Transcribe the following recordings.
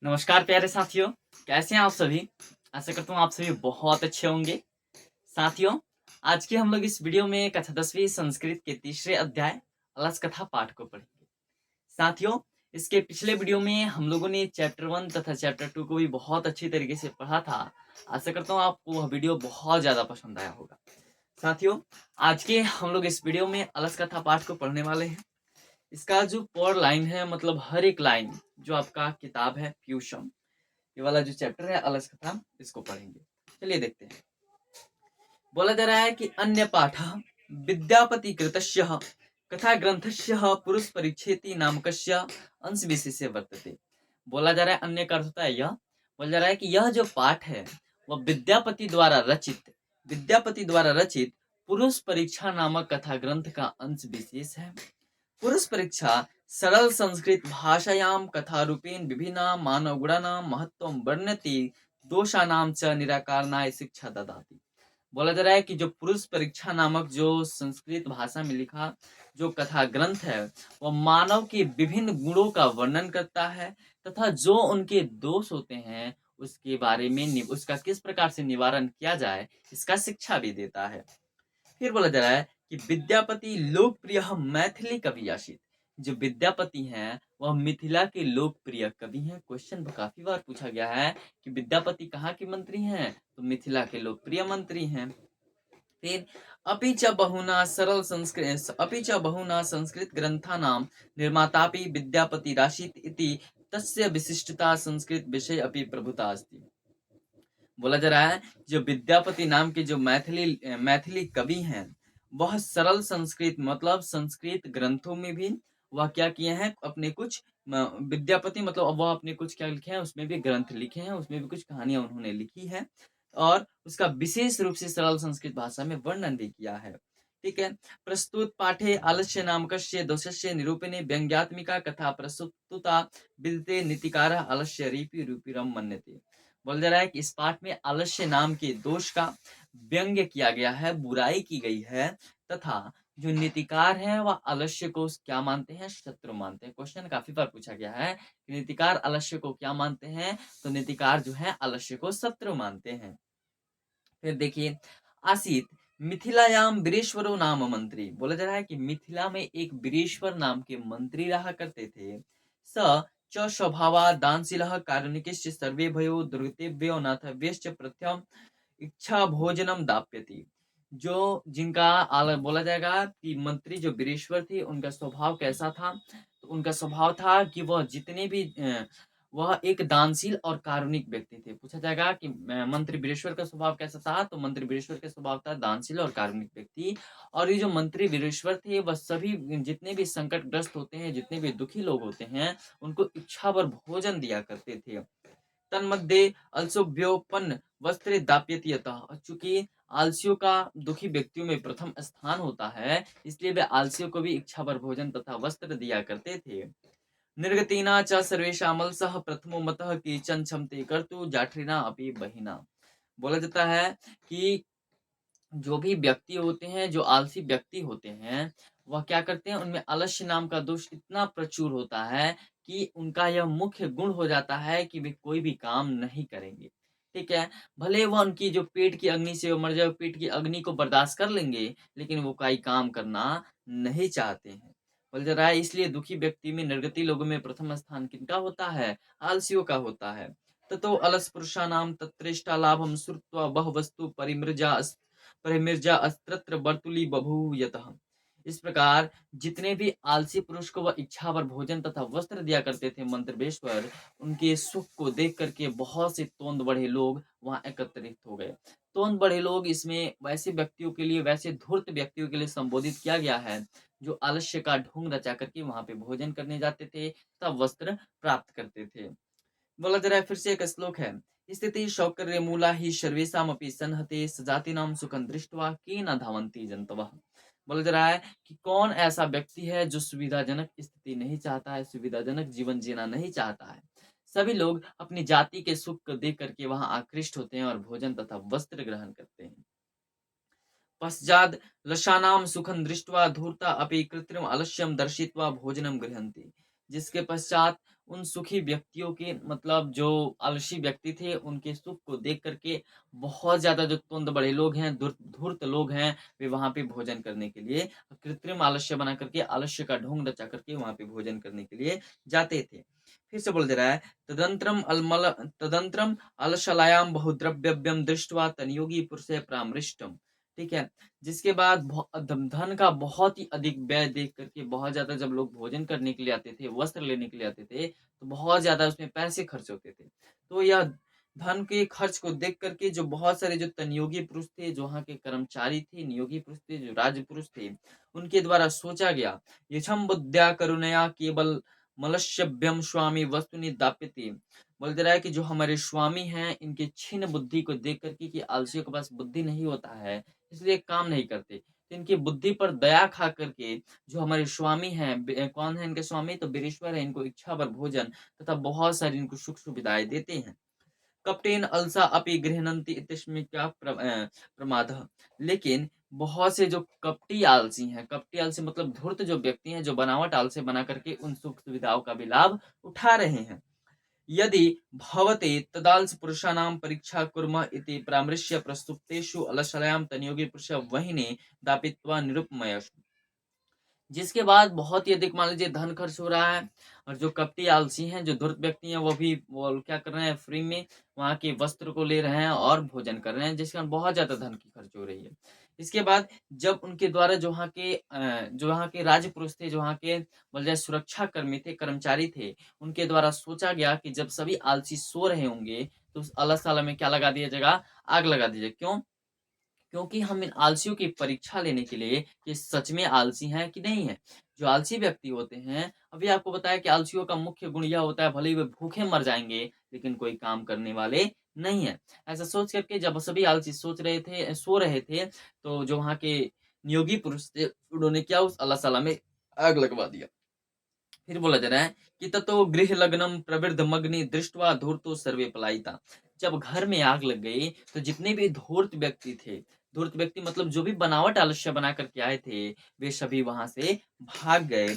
नमस्कार प्यारे साथियों, कैसे हैं आप सभी? आशा करता हूँ आप सभी बहुत अच्छे होंगे। साथियों, आज के हम लोग इस वीडियो में कक्षा 10वीं संस्कृत के तीसरे अध्याय अलस कथा पाठ को पढ़ेंगे। साथियों, इसके पिछले वीडियो में हम लोगों ने चैप्टर 1 तथा चैप्टर 2 को भी बहुत अच्छी तरीके से पढ़ा था। आशा करता हूँ आपको वह वीडियो बहुत ज़्यादा पसंद आया होगा। साथियों, आज के हम लोग इस वीडियो में अलस कथा पाठ को पढ़ने वाले हैं। इसका जो पर लाइन है, मतलब हर एक लाइन जो आपका किताब है फ्यूशन, ये वाला जो चैप्टर है अलस कथा, इसको पढ़ेंगे। चलिए देखते हैं। बोला जा रहा है कि अन्य पाठ विद्यापति कृतस्य कथा ग्रंथस्य पुरुष परीक्षेति नामकस्य अंश विशेष वर्तते। बोला जा रहा है अन्य का अर्थ होता है यह। बोला जा रहा है कि यह जो पाठ है वह विद्यापति द्वारा रचित पुरुष परीक्षा नामक कथा ग्रंथ का अंश विशेष है। पुरुष परीक्षा सरल संस्कृत भाषायां कथारूपेण विभिन्ना मानवगुणानां महत्त्वं वर्णयति दोषानां च निराकारणाय शिक्षा ददाति। बोला जा रहा है कि जो पुरुष परीक्षा नामक जो संस्कृत भाषा में लिखा जो कथा ग्रंथ है वह मानव के विभिन्न गुणों का वर्णन करता है तथा जो उनके दोष होते हैं उसके बारे में उसका किस प्रकार से निवारण किया जाए इसका शिक्षा भी देता है। फिर बोला जा रहा है कि विद्यापति लोकप्रिय मैथिली कवि आशित। जो विद्यापति हैं वह मिथिला के लोकप्रिय कवि हैं। क्वेश्चन काफी बार पूछा गया है कि विद्यापति कहाँ के मंत्री हैं, तो मिथिला के लोकप्रिय मंत्री हैं। फिर अपि च बहुना संस्कृत ग्रंथानां निर्मातापि विद्यापति राशित इति तस्य विशिष्टता संस्कृत विषय अपि प्रभुता अस्ति। बोला जा रहा है जो विद्यापति नाम के जो मैथिली कवि हैं वह सरल संस्कृत मतलब संस्कृत ग्रंथों में भी वह क्या किए हैं अपने कुछ विद्यापति मतलब वह अपने कुछ क्या लिखे हैं उसमें भी ग्रंथ लिखे हैं, उसमें भी कुछ कहानियां उन्होंने लिखी है और उसका विशेष रूप से सरल संस्कृत भाषा में वर्णन भी किया है। ठीक है। प्रस्तुत पाठे आलस्य नामकस्य दोषस्य निरूपणे व्यंग्यात्मिका कथा प्रस्तुता विदते नीतिकार आलस्य रीपि रूपिरम मन्यते। बोला जा रहा है कि इस पाठ में आलस्य नाम के दोष का व्यंग्य किया गया है, बुराई की गई है तथा जो नीतिकार हैं वह आलस्य को क्या मानते हैं, शत्रु मानते हैं। क्वेश्चन काफी बार पूछा गया है कि नीतिकार आलस्य को क्या मानते हैं, तो नीतिकार जो है आलस्य को शत्रु मानते हैं। फिर देखिए आसित मिथिलायाम वीरेश्वरो नाम मंत्री। बोला जा रहा है कि मिथिला में एक वीरेश्वर नाम के मंत्री रहा करते थे। स च स्वभावा दानशीलः कारुणिकश्च सर्वे भयो दुर्गतेभ्यो नाथव्यश्च प्रथम इच्छा भोजनम दाप्यति। जो जिनका बोला जाएगा कि मंत्री जो वीरेश्वर थे उनका स्वभाव कैसा था, तो उनका स्वभाव था कि वह जितने भी वह एक दानशील और कारुणिक व्यक्ति थे। पूछा जाएगा कि मंत्री वीरेश्वर का स्वभाव कैसा था, तो मंत्री वीरेश्वर का स्वभाव था दानशील और कारुणिक व्यक्ति। और ये जो मंत्री वीरेश्वर थे वह सभी जितने भी संकटग्रस्त होते हैं, जितने भी दुखी लोग होते हैं, उनको इच्छा भर भोजन दिया करते थे। तन्मध्ये अलसोभ्योपन्न वस्त्रे दाप्यति यतः। चूंकि आलसियों का दुखी व्यक्तियों में प्रथम स्थान होता है, इसलिए वे आलसियों को भी इच्छा भर भोजन तथा वस्त्र दिया करते थे। निर्गतिना च सर्वेषामलसः प्रथमो मतः केचन क्षमते कर्तु जाठरिणा अपि बहिना। बोला जाता है कि जो भी व्यक्ति होते हैं, जो आलसी व्यक्ति होते हैं, वह क्या करते हैं, उनमें आलस्य नाम का दोष इतना प्रचुर होता है कि उनका यह मुख्य गुण हो जाता है कि वे कोई भी काम नहीं करेंगे। ठीक है। भले वह उनकी जो पेट की अग्नि से मर जाए, पेट की अग्नि को बर्दाश्त कर लेंगे, लेकिन वो कोई काम करना नहीं चाहते हैं। बोल जा रहा है इसलिए दुखी व्यक्ति में, निर्गति लोगों में प्रथम स्थान किनका होता है, आलसियों का होता है। ततो अलस पुरुषाणाम तत्रेष्टा लाभम श्रुत्वा बह वस्तु परिमिर्जा अस्त्रत्र बर्तुली बभूव यतः। इस प्रकार जितने भी आलसी पुरुष को वह इच्छा भर भोजन तथा वस्त्र दिया करते थे मंत्रवेश्वर, उनके सुख को देख करके बहुत से तोंद बढ़े लोग वहां एकत्रित हो गए। तोंद बढ़े लोग इसमें वैसे व्यक्तियों के लिए, वैसे धूर्त व्यक्तियों के लिए संबोधित किया गया है जो आलस्य का ढोंग रचा करके वहां पे भोजन करने जाते थे तथा वस्त्र प्राप्त करते थे। बोला जा रहा है फिर से एक श्लोक है। स्थिति शौकर्य मूला ही सर्वेशामपि संहते सजातीनां सुखं दृष्ट्वा केन धावन्ति जन्तवः। बोला जा रहा है कि कौन ऐसा व्यक्ति है जो सुविधाजनक स्थिति नहीं चाहता है, सुविधाजनक जीवन जीना नहीं चाहता है। सभी लोग अपनी जाति के सुख को देख करके वहां आकृष्ट होते हैं और भोजन तथा वस्त्र ग्रहण करते हैं। पश्चाद लशानाम सुखं दृष्ट्वा धूर्ता अपि कृत्रिम आलस्यम दर्शित्वा भोजनम गृह्णन्ति। जिसके पश्चात उन सुखी व्यक्तियों के मतलब जो आलसी व्यक्ति थे, उनके सुख को देख कर के बहुत ज़्यादा जो तुंद बड़े लोग हैं, धूर्त लोग हैं, वे वहाँ पे भोजन करने के लिए कृत्रिम आलस्य बना करके, आलस्य का ढोंग रचा करके वहाँ पे भोजन करने के लिए जाते थे। फिर से बोल दे रहा है, तदंतरम अलशलायाम बहुद्रव्यव्यम दृष्ट्वा तनयोगी पुरुषे प्रामृष्टम। ठीक है। जिसके बाद धन का बहुत ही अधिक व्यय देख करके बहुत ज्यादा जब लोग भोजन करने के लिए आते थे, वस्त्र लेने के लिए आते थे, तो बहुत ज्यादा उसमें पैसे खर्च होते थे। तो यह धन के खर्च को देख करके जो बहुत सारे जो तनयोगी पुरुष थे, जो वहाँ के कर्मचारी थे, नियोगी पुरुष थे, जो राज पुरुष थे, उनके द्वारा सोचा गया, यछम बुद्ध्या करुणया केवल मलस्यभ्यम स्वामी वस्तुनि दाप्यते। बोल दे रहा है कि जो हमारे स्वामी हैं, इनके क्षीण बुद्धि को देख करके कि आलसियों के पास बुद्धि नहीं होता है, इसलिए काम नहीं करते, तो इनकी बुद्धि पर दया खा करके जो हमारे स्वामी हैं, कौन है इनके स्वामी, तो बीरेश्वर है, इनको इच्छा पर भोजन तथा बहुत सारी इनको सुख सुविधाएं देते हैं। कपटेन अलसा अपि गृह्णन्ति इत्यस्मिका प्रमादः। लेकिन बहुत से जो कपटी आलसी हैं, कपटी आलसी मतलब धूर्त जो व्यक्ति हैं, जो बनावट आलसी बना करके उन सुख सुविधाओं का भी लाभ उठा रहे हैं। यदि भवते तदाल्स पुरुषाणां परीक्षा कुर्मः इति परामृश्य प्रस्तुतेषु अलसलायां तनयोगी पुरुष वहिने दापित्वा निरुपमयः। जिसके बाद बहुत ही अधिक मान लीजिए धन खर्च हो रहा है, और जो कपटी आलसी हैं, जो धूर्त व्यक्ति हैं, वो क्या कर रहे हैं, फ्री में वहाँ के वस्त्र को ले रहे हैं और भोजन कर रहे हैं, जिसके कारण बहुत ज्यादा धन की खर्च हो रही है। इसके बाद जब उनके द्वारा जो वहाँ के राजपुरुष थे, जो वहाँ के बोल जाए सुरक्षा कर्मी थे, कर्मचारी थे, उनके द्वारा सोचा गया कि जब सभी आलसी सो रहे होंगे, तो उस अलसला में क्या लगा दिया जाएगा, आग लगा दीजिए। क्यों? क्योंकि हम इन आलसियों की परीक्षा लेने के लिए कि सच में आलसी हैं कि नहीं है। जो आलसी व्यक्ति होते हैं, अभी आपको बताया कि आलसियों का मुख्य गुण यह होता है, भले ही वे भूखे मर जाएंगे लेकिन कोई काम करने वाले नहीं है। ऐसा सोच करके जब सभी आलसी सो रहे थे, तो जो वहाँ के नियोगी पुरुष थे, उन्होंने क्या उस अल्लाह में आग लगवा दिया। फिर बोला जा रहा है कि ततो गृह लग्नम प्रवृद्ध मग्नि दृष्टवा धूर्तो सर्वे पलायिता। जब घर में आग लग गई, तो जितने भी धूर्त व्यक्ति थे, धूर्त व्यक्ति मतलब जो भी बनावट आलस्य बना करके आए थे, वे सभी वहां से भाग गए।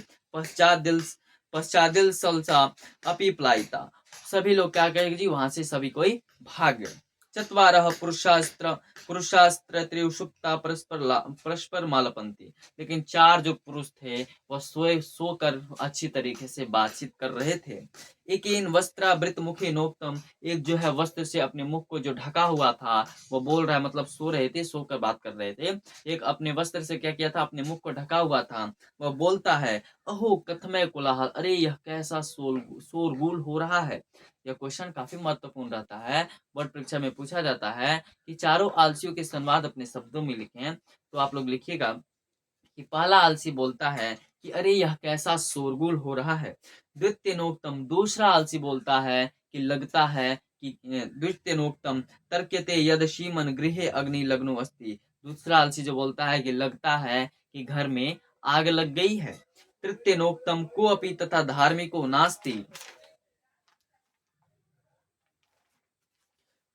पश्चादिल सलसा अपि पलायिता। सभी लोग क्या कहेंगे जी, वहां से सभी कोई भाग गए। चत्वारः पुरुषास्त्र त्रिसुप्ता परस्पर मालपंती। लेकिन चार जो पुरुष थे, वह सोकर अच्छी तरीके से बातचीत कर रहे थे। एक इन वस्त्रावृत मुखे नोक्तम। एक जो है वस्त्र से अपने मुख को जो ढका हुआ था, वो बोल रहा है, मतलब सो रहे थे, सोकर बात कर रहे थे। एक अपने वस्त्र से क्या किया था, अपने मुख को ढका हुआ था। वह बोलता है, अहो कथमय कोलाहल, अरे यह कैसा शोरगुल हो रहा है। यह क्वेश्चन काफी महत्वपूर्ण रहता है। बोर्ड परीक्षा में पूछा जाता है कि चारों आलसियों के संवाद अपने शब्दों में लिखें। तो आप लोग लिखिएगा कि पहला आलसी बोलता है कि अरे यह कैसा शोरगुल हो रहा है। द्वितीय नोक्तम, दूसरा आलसी बोलता है कि लगता है कि द्वितीय नोक्तम तर्क्यते यद शीमन गृहे अग्नि लग्नो अस्ति। दूसरा आलसी जो बोलता है कि लगता है कि घर में आग लग गई है। तृतीय नोक्तम को अपि तथा धार्मिको नास्ति।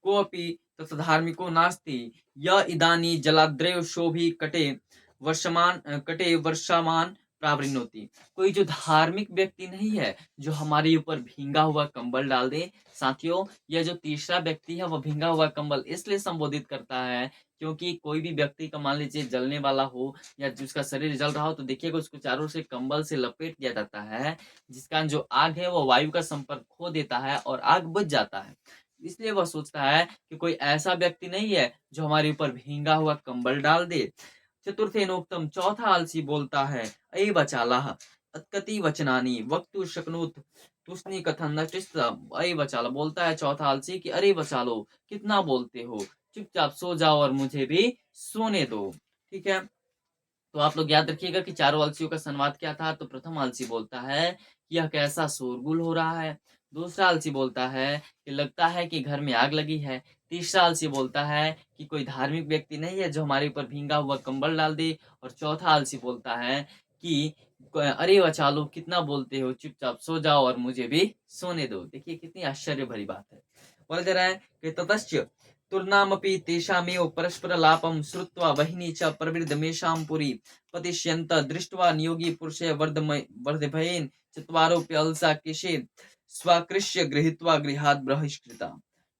कोऽपि तथा धार्मिको नास्ति य इदानी जलाद्रव शोभि कटे वर्षामान प्रावृणोति। कोई जो धार्मिक व्यक्ति नहीं है, जो हमारे ऊपर भींगा हुआ कंबल डाल दे। साथियों, यह जो तीसरा व्यक्ति है, वह भींगा हुआ कंबल इसलिए संबोधित करता है क्योंकि कोई भी व्यक्ति का मान लीजिए जलने वाला हो या जिसका शरीर जल रहा हो, तो देखिएगा उसको चारों से कंबल से लपेट दिया जाता है, जिसका जो आग है वो वायु का संपर्क खो देता है और आग बुझ जाता है। इसलिए वह सोचता है कि कोई ऐसा व्यक्ति नहीं है जो हमारे ऊपर भींगा हुआ कंबल डाल दे। चतुर्थेनोक्तम, चौथा आलसी बोलता है, अये बचाला कति वचनानी वक्तु शक्नुत तुस्नी कथन नचिस्त। अये बचाला बोलता है चौथा आलसी कि अरे बचालो, कितना बोलते हो, चुपचाप सो जाओ और मुझे भी सोने दो। ठीक है। तो आप लोग याद रखिएगा कि चारों आलसियों का संवाद क्या था। तो प्रथम आलसी बोलता है कि यह कैसा शोरगुल हो रहा है। दूसरा आलसी बोलता है कि लगता है कि घर में आग लगी है। तीसरा आलसी बोलता है कि कोई धार्मिक व्यक्ति नहीं है जो हमारे ऊपर भींगा हुआ कंबल डाल दे। और चौथा आलसी बोलता है कि अरे बचालो, कितना बोलते हो, चुपचाप सो जाओ और मुझे भी सोने दो। देखिए कितनी आश्चर्य भरी बात है। बोला जा रहा है कि ततश्च तुर्नामपि तेषामेव परस्परलापं श्रुत्वा वहिनी च प्रवृद्धमेषां पुरी पतिष्यन्त दृष्ट्वा नियोगी पुरुषे वर्धभयेन चत्वारोऽप्यल्सा केशे स्वकृष्य गृहीत्वा गृहात् बहिष्कृता।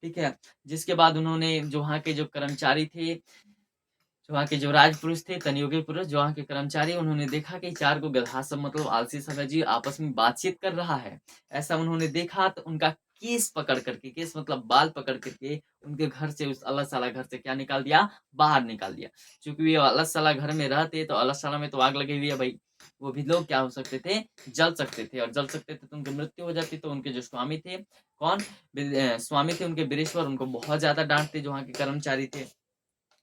ठीक है, जिसके बाद उन्होंने जो वहाँ के जो कर्मचारी थे, जो वहाँ के जो राजपुरुष थे, तनयोगी पुरुष, जो वहाँ के कर्मचारी, उन्होंने देखा कि 4 को गधा सब मतलब आलसी सब है जी, आपस में बातचीत कर रहा है। ऐसा उन्होंने देखा तो उनका केस पकड़ करके, केस मतलब बाल पकड़ करके उनके घर से, उस अलग-साला घर से क्या निकाल दिया? बाहर निकाल दिया। चूँकि ये अलग-साला घर में रहते तो अलग-साला में तो आग लगी हुई है भई। वो भी लोग क्या हो सकते थे? जल सकते थे, और जल सकते थे तो उनकी मृत्यु हो जाती। तो उनके जो स्वामी थे, कौन? स्वामी थे उनके वीरेश्वर, उनको बहुत ज़्यादा डाँटते जो वहाँ के कर्मचारी थे।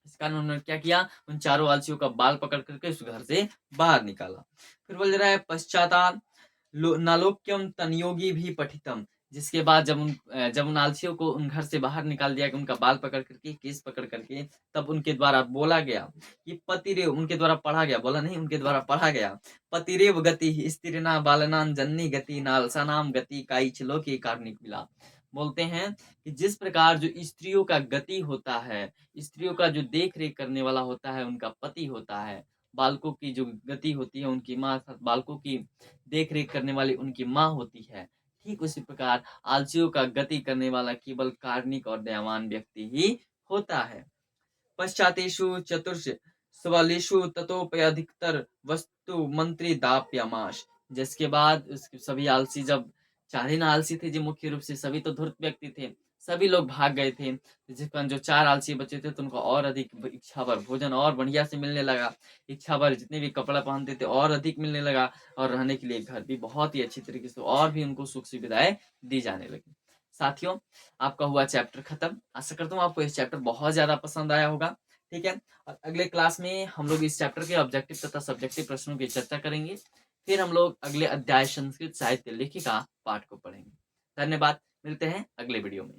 इस कारण उन्होंने क्या किया, उन चारों आलसियों का बाल पकड़ करके उस घर से बाहर निकाला। फिर बोल रहा है पश्चातान नालोक्यम तनयोगी भी पठितम। जिसके बाद जब उन आलसियों को उन घर से बाहर निकाल दिया, कि उनका बाल पकड़ करके, केस पकड़ करके, तब उनके द्वारा बोला गया कि पतिरेव, उनके द्वारा पढ़ा गया, बोला नहीं, उनके द्वारा पढ़ा गया, पतिरेव गति स्त्रीना बालनान जननी गति नालसानाम गति काइच लोके कार्निक मिला। बोलते हैं कि जिस प्रकार जो स्त्रियों का गति होता है, स्त्रियों का जो देख रेख करने वाला होता है उनका पति होता है, बालकों की जो गति होती है उनकी माँ, बालकों की देख रेख करने वाली उनकी माँ होती है, ठीक उसी प्रकार आलसियों का गति करने वाला केवल कार्मिक और दयावान व्यक्ति ही होता है। पश्चातेषु चतुर्ष स्वलेषु ततोप्यधिकतर वस्तु मंत्री दाप्यमाश। जिसके बाद उसके सभी आलसी, जब 4 ही ना आलसी थे जी, मुख्य रूप से सभी तो धूर्त व्यक्ति थे, सभी लोग भाग गए थे। जिस कारण जो 4 आलसी बचे थे तो उनको और अधिक इच्छा भर भोजन और बढ़िया से मिलने लगा, इच्छा भर जितने भी कपड़ा पहनते थे और अधिक मिलने लगा, और रहने के लिए घर भी बहुत ही अच्छी तरीके से और भी उनको सुख सुविधाएं दी जाने लगी। साथियों, आपका हुआ चैप्टर खत्म। आशा करता हूँ आपको इस चैप्टर बहुत ज्यादा पसंद आया होगा। ठीक है, और अगले क्लास में हम लोग इस चैप्टर के ऑब्जेक्टिव तथा सब्जेक्टिव प्रश्नों की चर्चा करेंगे। फिर हम लोग अगले अध्याय संस्कृत साहित्य लेखिका पाठ को पढ़ेंगे। धन्यवाद, मिलते हैं अगले वीडियो में।